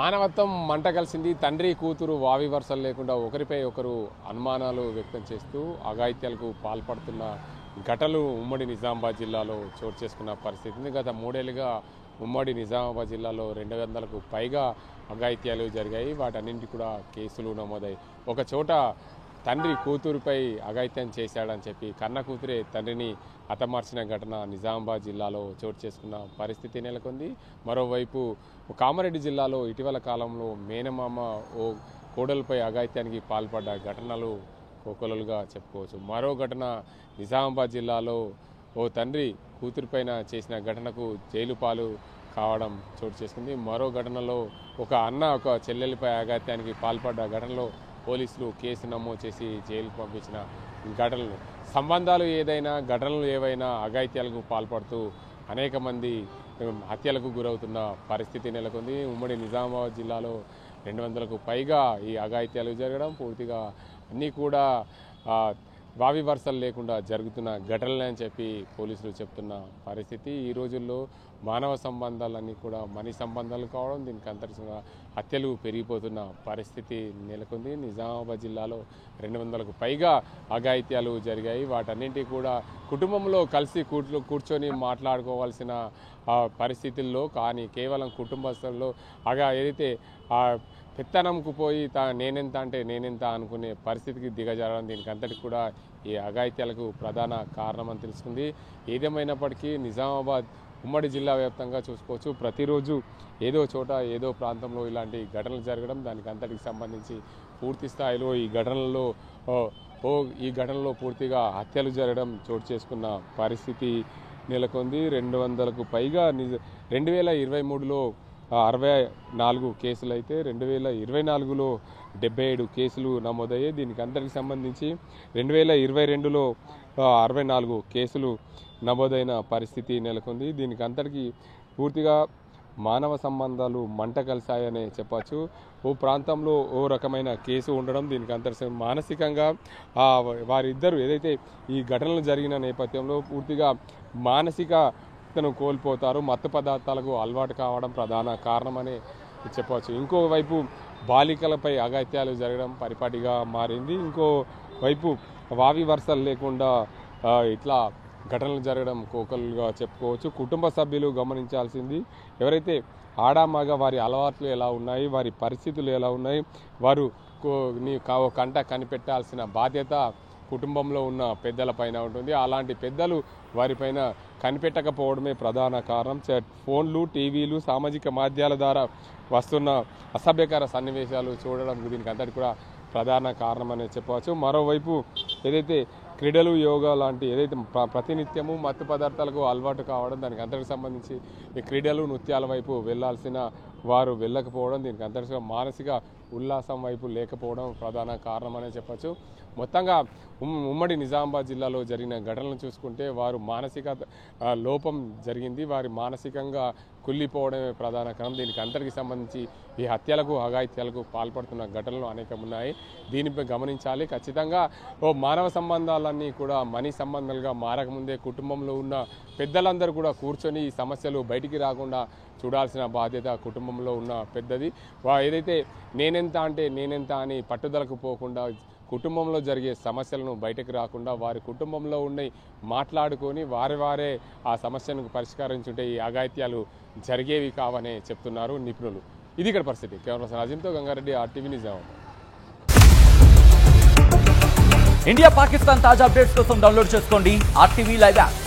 మానవత్వం మంట కలిసింది. తండ్రి కూతురు వావి వరుసలు లేకుండా ఒకరిపై ఒకరు అనుమానాలు వ్యక్తం చేస్తూ అఘాయిత్యాలకు పాల్పడుతున్న ఘటనలు ఉమ్మడి నిజామాబాద్ జిల్లాలో చోటు చేసుకున్న పరిస్థితి. గత 3 ఏళ్లుగా ఉమ్మడి నిజామాబాద్ జిల్లాలో 200కు పైగా అఘాయిత్యాలు జరిగాయి. వాటన్నింటి కూడా కేసులు నమోదాయి. ఒక చోట తండ్రి కూతురుపై అఘాయిత్యం చేశాడని చెప్పి కన్న కూతురే తండ్రిని హతమార్చిన ఘటన నిజామాబాద్ జిల్లాలో చోటు చేసుకున్న పరిస్థితి నెలకొంది. మరోవైపు కామారెడ్డి జిల్లాలో ఇటీవల కాలంలో మేనమామ ఓ కోడలపై అఘాయిత్యానికి పాల్పడ్డ ఘటనలు కోకొలలుగా చెప్పుకోవచ్చు. మరో ఘటన నిజామాబాద్ జిల్లాలో ఓ తండ్రి కూతురిపైన చేసిన ఘటనకు జైలు పాలు కావడం చోటు చేసుకుంది. మరో ఘటనలో ఒక అన్న ఒక చెల్లెలిపై అఘాయిత్యానికి పాల్పడ్డ ఘటనలో పోలీసులు కేసు నమోదు చేసి జైలుకు పంపించిన ఘటనలు. సంబంధాలు ఏదైనా, ఘటనలు ఏవైనా అఘాయిత్యాలకు పాల్పడుతూ అనేక మంది హత్యలకు గురవుతున్న పరిస్థితి నెలకొంది. ఉమ్మడి నిజామాబాద్ జిల్లాలో 200కు పైగా ఈ అఘాయిత్యాలు జరగడం, పూర్తిగా అన్నీ కూడా వావి వరుసలు లేకుండా జరుగుతున్న ఘటనలే అని చెప్పి పోలీసులు చెప్తున్న పరిస్థితి. ఈ రోజుల్లో మానవ సంబంధాలన్నీ కూడా మనీ సంబంధాలు కావడం, దీనికి అంతర్గతంగా హత్యలు పెరిగిపోతున్న పరిస్థితి నెలకొంది. నిజామాబాద్ జిల్లాలో 200కు పైగా అఘాయిత్యాలు జరిగాయి. వాటన్నింటి కూడా కుటుంబంలో కలిసి కూర్చొని మాట్లాడుకోవాల్సిన పరిస్థితుల్లో, కానీ కేవలం కుటుంబస్తుల్లో ఏదైతే పెత్తనంకు పోయి నేనెంత అంటే నేనెంత అనుకునే పరిస్థితికి దిగజారడం, దీనికి అంతటికి కూడా ఈ అఘాయిత్యాలకు ప్రధాన కారణం అని తెలుసుకుంది. ఏదేమైనప్పటికీ నిజామాబాద్ ఉమ్మడి జిల్లా వ్యాప్తంగా చూసుకోవచ్చు, ప్రతిరోజు ఏదో చోట ఏదో ప్రాంతంలో ఇలాంటి ఘటనలు జరగడం, దానికి అంతటికి సంబంధించి పూర్తి స్థాయిలో ఈ ఘటనలో పూర్తిగా హత్యలు జరగడం చోటు చేసుకున్న పరిస్థితి నెలకొంది. 200కు పైగా 2023లో 64 కేసులు అయితే 2024లో 77 కేసులు నమోదయ్యాయి. దీనికి అందరికి సంబంధించి 2022లో 64 కేసులు నమోదైన పరిస్థితి నెలకొంది. దీనికి అందరికీ పూర్తిగా మానవ సంబంధాలు మంట కలిసాయనే చెప్పచ్చు. ఓ ప్రాంతంలో ఓ రకమైన కేసు ఉండడం, దీనికి అంతర్గత మానసికంగా వారిద్దరూ ఏదైతే ఈ ఘటనలు జరిగిన నేపథ్యంలో పూర్తిగా మానసిక కోల్పోతారు. మత్తు పదార్థాలకు అలవాటు కావడం ప్రధాన కారణమని చెప్పవచ్చు. ఇంకోవైపు బాలికలపై అఘాయిత్యాలు జరగడం పరిపాటిగా మారింది. ఇంకోవైపు వావి వరుసలు లేకుండా ఇట్లా ఘటనలు జరగడం కోకలుగా చెప్పుకోవచ్చు. కుటుంబ సభ్యులు గమనించాల్సింది, ఎవరైతే ఆడామగ వారి అలవాట్లు ఎలా ఉన్నాయి, వారి పరిస్థితులు ఎలా ఉన్నాయి, వారు కంట కనిపెట్టాల్సిన బాధ్యత కుటుంబంలో ఉన్న పెద్దల పైన ఉంటుంది. అలాంటి పెద్దలు వారిపైన కనిపెట్టకపోవడమే ప్రధాన కారణం. ఫోన్లు, టీవీలు, సామాజిక మాధ్యమాల ద్వారా వస్తున్న అసభ్యకర సన్నివేశాలు చూడడం దీనికి అంతటి కూడా ప్రధాన కారణం అనేది చెప్పవచ్చు. మరోవైపు ఏదైతే క్రీడలు, యోగా లాంటి ఏదైతే ప్రతినిత్యము మత్తు పదార్థాలకు అలవాటు కావడం, దానికి అంతటికి సంబంధించి ఈ క్రీడలు, నృత్యాల వైపు వెళ్లాల్సిన వారు వెళ్ళకపోవడం, దీనికి అంతటిగా మానసిక ఉల్లాసం వైపు లేకపోవడం ప్రధాన కారణం అనే చెప్పచ్చు. మొత్తంగా ఉమ్మడి నిజామాబాద్ జిల్లాలో జరిగిన ఘటనలు చూసుకుంటే వారు మానసిక లోపం జరిగింది, వారి మానసికంగా కుళ్ళిపోవడమే ప్రధాన కారణం. దీనికి అంతటికి సంబంధించి ఈ హత్యలకు, అఘాయిత్యాలకు పాల్పడుతున్న ఘటనలు అనేకం ఉన్నాయి. దీనిపై గమనించాలి. ఖచ్చితంగా మానవ సంబంధాలన్నీ కూడా మనీ సంబంధాలుగా మారకముందే కుటుంబంలో ఉన్న పెద్దలందరూ కూడా కూర్చొని ఈ సమస్యలు బయటికి రాకుండా చూడాల్సిన బాధ్యత కుటుంబంలో ఉన్న పెద్దది. ఏదైతే నేనెంత అంటే నేనెంత అని పట్టుదలకు పోకుండా, కుటుంబంలో జరిగే సమస్యలను బయటకు రాకుండా వారి కుటుంబంలో ఉండి మాట్లాడుకొని వారే ఆ సమస్యను పరిష్కరించుంటే ఈ అఘాయిత్యాలు జరిగేవి కావనే చెప్తున్నారు నిపుణులు. ఇది ఇక్కడ పరిస్థితి. కెమెరా రాజంతో గంగారెడ్డి, RTV నిజామాబాద్. ఇండియా పాకిస్తాన్ తాజా అప్డేట్స్ కోసం డౌన్లోడ్ చేసుకోండి RTV లైవ్ యాప్.